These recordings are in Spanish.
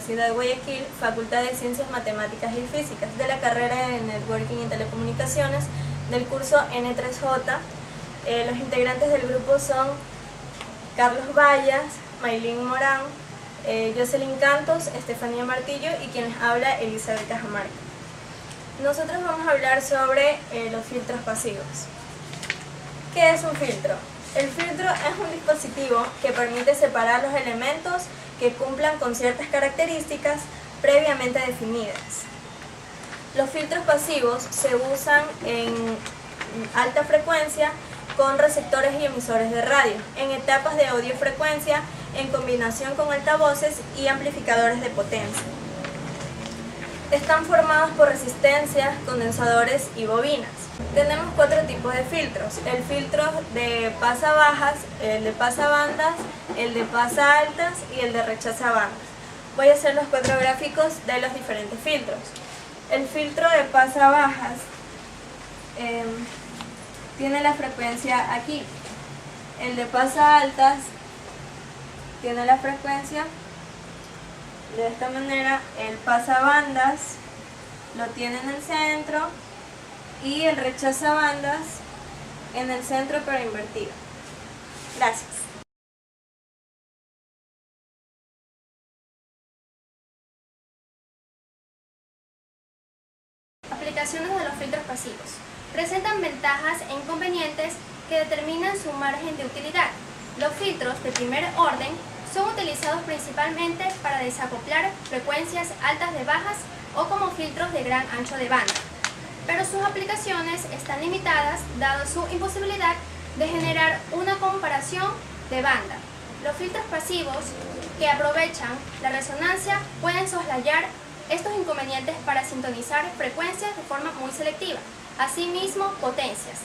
Universidad de Guayaquil, Facultad de Ciencias Matemáticas y Físicas, de la carrera de Networking y Telecomunicaciones, del curso N3J. Los integrantes del grupo son Carlos Vallas, Maylin Morán, Jocelyn Cantos, Estefanía Martillo y quien les habla, Elizabeth Cajamarca. Nosotros vamos a hablar sobre los filtros pasivos. ¿Qué es un filtro? El filtro es un dispositivo que permite separar los elementos que cumplan con ciertas características previamente definidas. Los filtros pasivos se usan en alta frecuencia con receptores y emisores de radio, en etapas de audiofrecuencia, en combinación con altavoces y amplificadores de potencia. Están formados por resistencias, condensadores y bobinas. Tenemos 4 tipos de filtros: el filtro de pasabajas, el de pasabandas, el de pasaaltas y el de rechazabandas. Voy a hacer los 4 gráficos de los diferentes filtros. El filtro de pasabajas tiene la frecuencia aquí. El de pasaaltas tiene la frecuencia de esta manera. El pasabandas lo tiene en el centro y el rechazabandas en el centro pero invertido. Gracias. Aplicaciones de los filtros pasivos. Presentan ventajas e inconvenientes que determinan su margen de utilidad. Los filtros de primer orden son utilizados principalmente para desacoplar frecuencias altas de bajas o como filtros de gran ancho de banda, pero sus aplicaciones están limitadas dado su imposibilidad de generar una comparación de banda. Los filtros pasivos que aprovechan la resonancia pueden soslayar estos inconvenientes para sintonizar frecuencias de forma muy selectiva, asimismo potencias.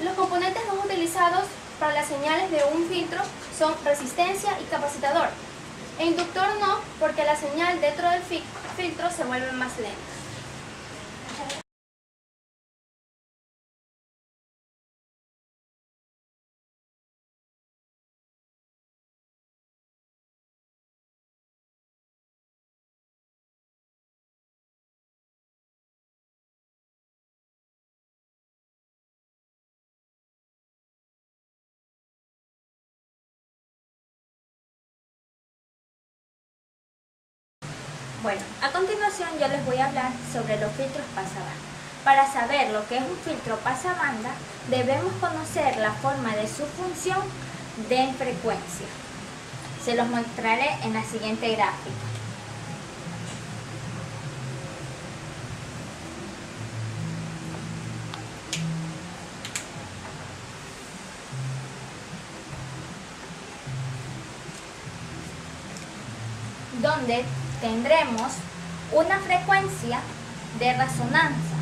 Los componentes no utilizados para las señales de un filtro son resistencia y capacitador, e inductor no, porque la señal dentro del filtro se vuelve más lenta. Bueno, a continuación yo les voy a hablar sobre los filtros pasabanda. Para saber lo que es un filtro pasabanda, debemos conocer la forma de su función de frecuencia. Se los mostraré en la siguiente gráfica. Donde tendremos una frecuencia de resonancia,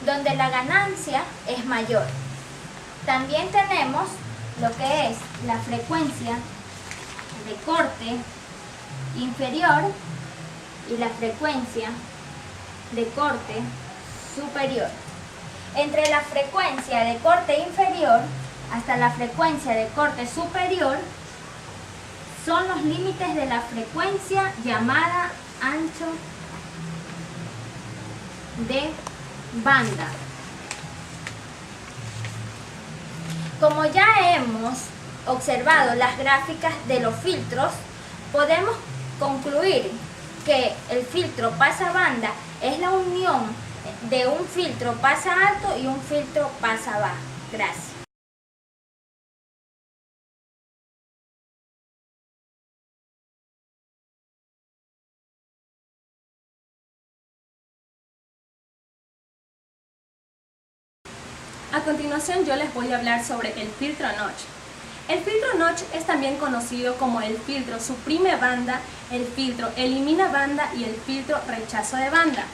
donde la ganancia es mayor. También tenemos lo que es la frecuencia de corte inferior y la frecuencia de corte superior. Entre la frecuencia de corte inferior hasta la frecuencia de corte superior son los límites de la frecuencia llamada ancho de banda. Como ya hemos observado las gráficas de los filtros, podemos concluir que el filtro pasabanda es la unión de un filtro pasa alto y un filtro pasa bajo. Gracias. A continuación yo les voy a hablar sobre el filtro notch. El filtro notch es también conocido como el filtro suprime banda, el filtro elimina banda y el filtro rechazo de banda.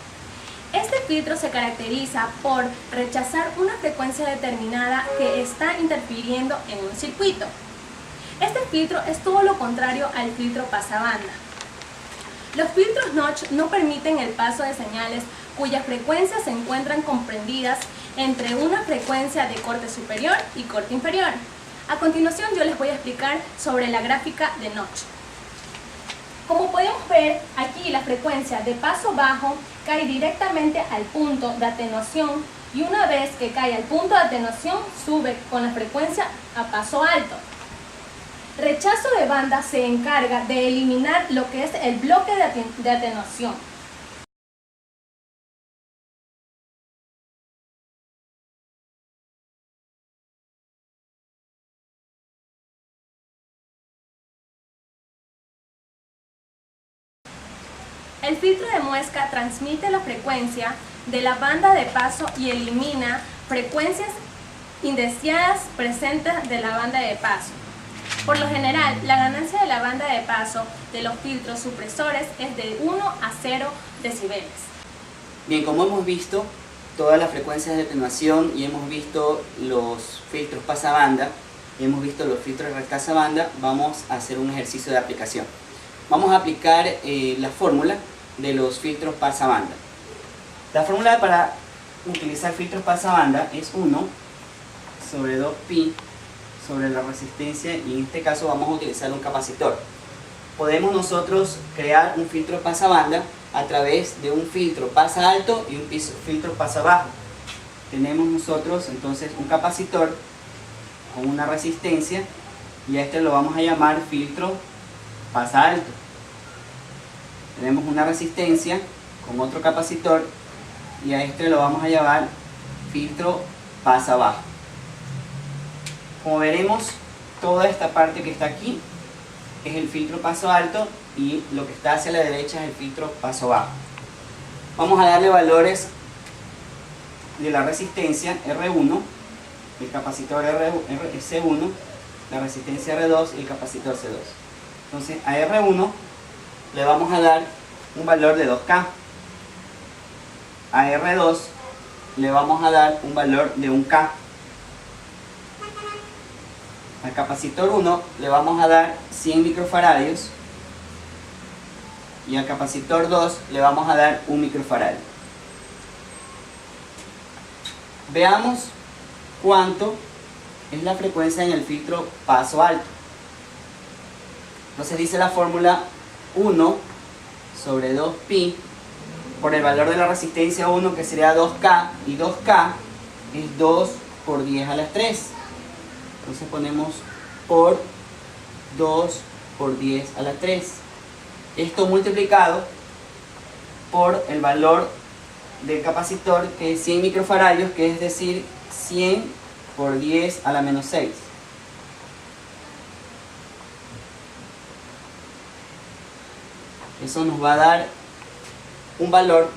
Este filtro se caracteriza por rechazar una frecuencia determinada que está interfiriendo en un circuito. Este filtro es todo lo contrario al filtro pasabanda. Los filtros notch no permiten el paso de señales cuyas frecuencias se encuentran comprendidas entre una frecuencia de corte superior y corte inferior. A continuación yo les voy a explicar sobre la gráfica de notch. Como podemos ver, aquí la frecuencia de paso bajo cae directamente al punto de atenuación y una vez que cae al punto de atenuación sube con la frecuencia a paso alto. Rechazo de banda se encarga de eliminar lo que es el bloque de atenuación. El filtro de muesca transmite la frecuencia de la banda de paso y elimina frecuencias indeseadas presentes de la banda de paso. Por lo general, la ganancia de la banda de paso de los filtros supresores es de 1 a 0 decibeles. Bien, como hemos visto todas las frecuencias de atenuación y hemos visto los filtros pasabanda y hemos visto los filtros de retrasabanda, vamos a hacer un ejercicio de aplicación. Vamos a aplicar la fórmula de los filtros pasabanda. La fórmula para utilizar filtros pasabanda es 1 sobre 2pi sobre la resistencia, y en este caso vamos a utilizar un capacitor. Podemos nosotros crear un filtro pasabanda a través de un filtro pasa alto y un filtro pasa bajo. Tenemos nosotros entonces un capacitor con una resistencia y a este lo vamos a llamar filtro pasa alto. Tenemos una resistencia con otro capacitor y a este lo vamos a llamar filtro pasa bajo. Como veremos, toda esta parte que está aquí es el filtro paso alto y lo que está hacia la derecha es el filtro paso bajo. Vamos a darle valores de la resistencia R1, el capacitor C1, la resistencia R2 y el capacitor C2. Entonces a R1 le vamos a dar un valor de 2K. A R2 le vamos a dar un valor de 1K. Al capacitor 1 le vamos a dar 100 microfaradios y al capacitor 2 le vamos a dar 1 microfaradio. Veamos cuánto es la frecuencia en el filtro paso alto. Entonces dice la fórmula 1 sobre 2pi por el valor de la resistencia 1, que sería 2K, y 2K es 2 por 10 a las 3. Entonces ponemos por 2 por 10 a la 3. Esto multiplicado por el valor del capacitor, que es 100 microfaradios, que es decir 100 por 10 a la menos 6. Eso nos va a dar un valor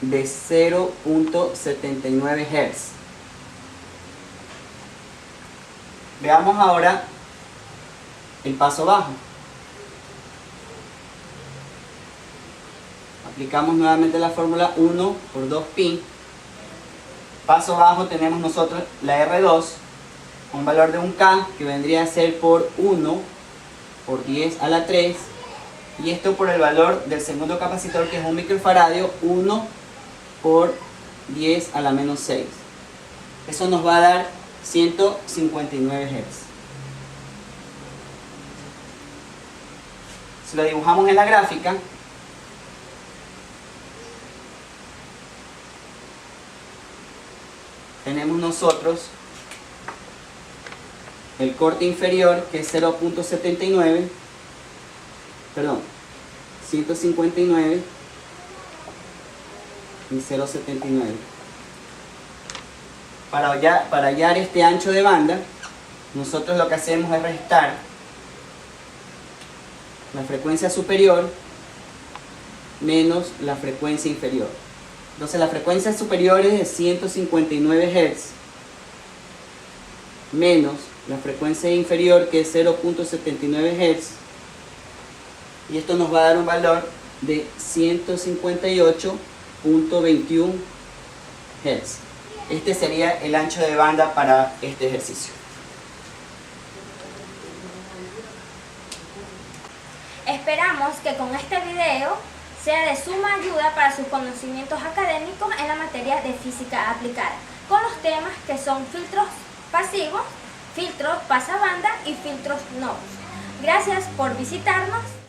de 0.79 Hz. Veamos ahora el paso bajo. Aplicamos nuevamente la fórmula 1 por 2pi. Paso bajo tenemos nosotros la R2, un valor de 1K, que vendría a ser por 1 por 10 a la 3. Y esto por el valor del segundo capacitor, que es 1 microfaradio, 1 por 10 a la menos 6. Eso nos va a dar 159 Hz. Si lo dibujamos en la gráfica, tenemos nosotros el corte inferior, que es 0.79, perdón, 159 y 0.79. Para hallar este ancho de banda, nosotros lo que hacemos es restar la frecuencia superior menos la frecuencia inferior. Entonces la frecuencia superior es de 159 Hz menos la frecuencia inferior, que es 0.79 Hz, y esto nos va a dar un valor de 158.21 Hz. Este sería el ancho de banda para este ejercicio. Esperamos que con este video sea de suma ayuda para sus conocimientos académicos en la materia de física aplicada, con los temas que son filtros pasivos, filtros pasabanda y filtros novos. Gracias por visitarnos.